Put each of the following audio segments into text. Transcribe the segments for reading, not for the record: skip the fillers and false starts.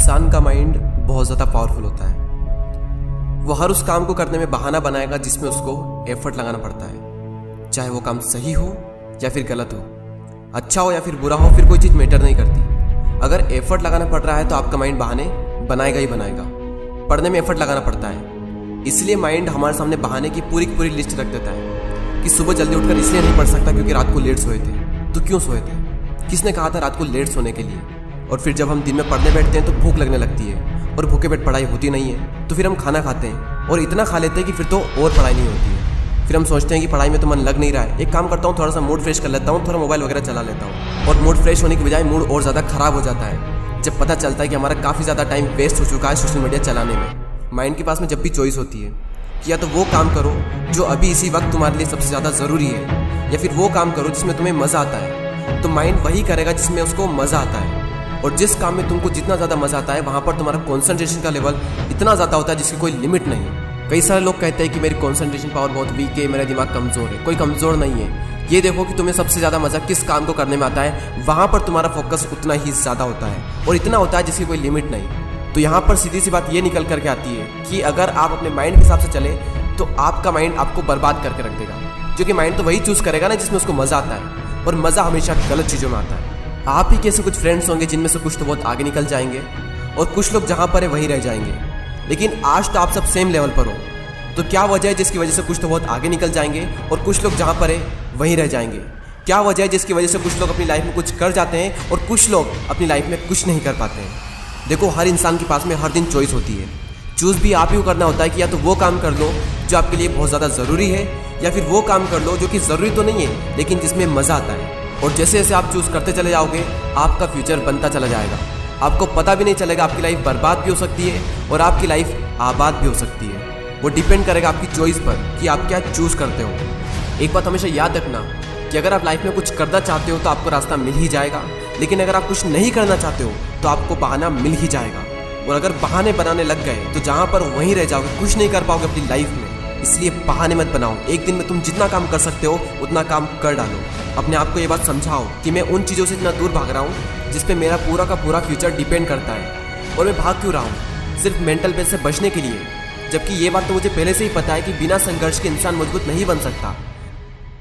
इंसान का माइंड बहुत ज़्यादा पावरफुल होता है। वो हर उस काम को करने में बहाना बनाएगा जिसमें उसको एफर्ट लगाना पड़ता है, चाहे वो काम सही हो या फिर गलत हो, अच्छा हो या फिर बुरा हो, फिर कोई चीज़ मैटर नहीं करती। अगर एफर्ट लगाना पड़ रहा है तो आपका माइंड बहाने बनाएगा ही बनाएगा। पढ़ने में एफर्ट लगाना पड़ता है, इसलिए माइंड हमारे सामने बहाने की पूरी लिस्ट रख देता है कि सुबह जल्दी उठकर इसलिए नहीं पढ़ सकता क्योंकि रात को लेट सोए थे। तो क्यों सोए थे? किसने कहा था रात को लेट सोने के लिए? और फिर जब हम दिन में पढ़ने बैठते हैं तो भूख लगने लगती है और भूखे पेट पढ़ाई होती नहीं है, तो फिर हम खाना खाते हैं और इतना खा लेते हैं कि फिर तो और पढ़ाई नहीं होती है। फिर हम सोचते हैं कि पढ़ाई में तो मन लग नहीं रहा है, एक काम करता हूँ, थोड़ा सा मूड फ्रेश कर लेता हूँ, थोड़ा मोबाइल वगैरह चला लेता हूँ। और मूड फ्रेश होने की बजाय मूड और ज़्यादा ख़राब हो जाता है जब पता चलता है कि हमारा काफ़ी ज़्यादा टाइम वेस्ट हो चुका है सोशल मीडिया चलाने में। माइंड के पास में जब भी चॉइस होती है कि या तो वो काम करो जो अभी इसी वक्त तुम्हारे लिए सबसे ज़्यादा ज़रूरी है, या फिर वो काम करो जिसमें तुम्हें मज़ा आता है, तो माइंड वही करेगा जिसमें उसको मज़ा आता है। और जिस काम में तुमको जितना ज़्यादा मज़ा आता है वहाँ पर तुम्हारा कॉन्सेंट्रेशन का लेवल इतना ज़्यादा होता है जिसकी कोई लिमिट नहीं। कई सारे लोग कहते हैं कि मेरी कॉन्सेंट्रेशन पावर बहुत वीक है, मेरा दिमाग कमज़ोर है। कोई कमज़ोर नहीं है। ये देखो कि तुम्हें सबसे ज़्यादा मज़ा किस काम को करने में आता है, वहाँ पर तुम्हारा फोकस उतना ही ज़्यादा होता है और इतना होता है जिसकी कोई लिमिट नहीं। तो यहाँ पर सीधी सी बात ये निकल करके आती है कि अगर आप अपने माइंड के हिसाब से चले तो आपका माइंड आपको बर्बाद करके रख देगा, क्योंकि माइंड तो वही चूज़ करेगा ना जिसमें उसको मज़ा आता है, और मज़ा हमेशा गलत चीज़ों में आता है। आप ही कैसे कुछ फ्रेंड्स होंगे जिनमें से कुछ तो बहुत आगे निकल जाएंगे और कुछ लोग जहाँ पर है वहीं रह जाएंगे। लेकिन आज तो आप सब सेम लेवल पर हो, तो क्या वजह है जिसकी वजह से कुछ तो बहुत आगे निकल जाएंगे और कुछ लोग जहाँ पर है वहीं रह जाएंगे? क्या वजह है जिसकी वजह से कुछ लोग अपनी लाइफ में कुछ कर जाते हैं और कुछ लोग अपनी लाइफ में कुछ नहीं कर पाते हैं? देखो, हर इंसान के पास में हर दिन चॉइस होती है। चूज़ भी आप ही को करना होता है कि या तो वो काम कर लो जो आपके लिए बहुत ज़्यादा ज़रूरी है, या फिर वो काम कर लो जो कि ज़रूरी तो नहीं है लेकिन जिसमें मज़ा आता है। और जैसे जैसे आप चूज़ करते चले जाओगे आपका फ्यूचर बनता चला जाएगा। आपको पता भी नहीं चलेगा, आपकी लाइफ बर्बाद भी हो सकती है और आपकी लाइफ आबाद भी हो सकती है। वो डिपेंड करेगा आपकी चॉइस पर कि आप क्या चूज़ करते हो। एक बात हमेशा याद रखना कि अगर आप लाइफ में कुछ करना चाहते हो तो आपको रास्ता मिल ही जाएगा, लेकिन अगर आप कुछ नहीं करना चाहते हो तो आपको बहाना मिल ही जाएगा। और अगर बहाने बनाने लग गए तो जहाँ पर वहीं रह जाओगे, कुछ नहीं कर पाओगे अपनी लाइफ में। इसलिए बहाने मत बनाओ। एक दिन में तुम जितना काम कर सकते हो उतना काम कर डालो। अपने आप को ये बात समझाओ कि मैं उन चीज़ों से इतना दूर भाग रहा हूँ जिस पे मेरा पूरा का पूरा फ्यूचर डिपेंड करता है, और मैं भाग क्यों रहा हूँ? सिर्फ मेंटल पेन से बचने के लिए। जबकि ये बात तो मुझे पहले से ही पता है कि बिना संघर्ष के इंसान मजबूत नहीं बन सकता।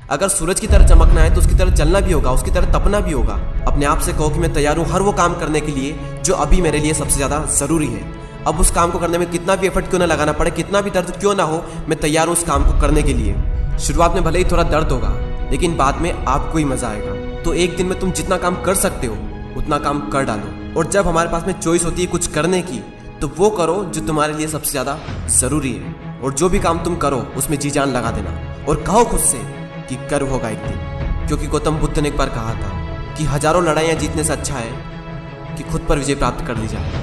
अगर सूरज की तरह चमकना है तो उसकी तरह जलना भी होगा, उसकी तरह तपना भी होगा। अपने आप से कहो कि मैं तैयार हूँ हर वो काम करने के लिए जो अभी मेरे लिए सबसे ज़्यादा ज़रूरी है। अब उस काम को करने में कितना भी एफर्ट क्यों ना लगाना पड़े, कितना भी दर्द क्यों ना हो, मैं तैयार हूँ उस काम को करने के लिए। शुरुआत में भले ही थोड़ा दर्द होगा लेकिन बाद में आपको ही मज़ा आएगा। तो एक दिन में तुम जितना काम कर सकते हो उतना काम कर डालो। और जब हमारे पास में चॉइस होती है कुछ करने की, तो वो करो जो तुम्हारे लिए सबसे ज़्यादा ज़रूरी है। और जो भी काम तुम करो उसमें जी जान लगा देना और कहो खुद से कि कर्व होगा एक दिन। क्योंकि गौतम बुद्ध ने एक बार कहा था कि हजारों लड़ाइयाँ जीतने से अच्छा है कि खुद पर विजय प्राप्त कर ली जाए।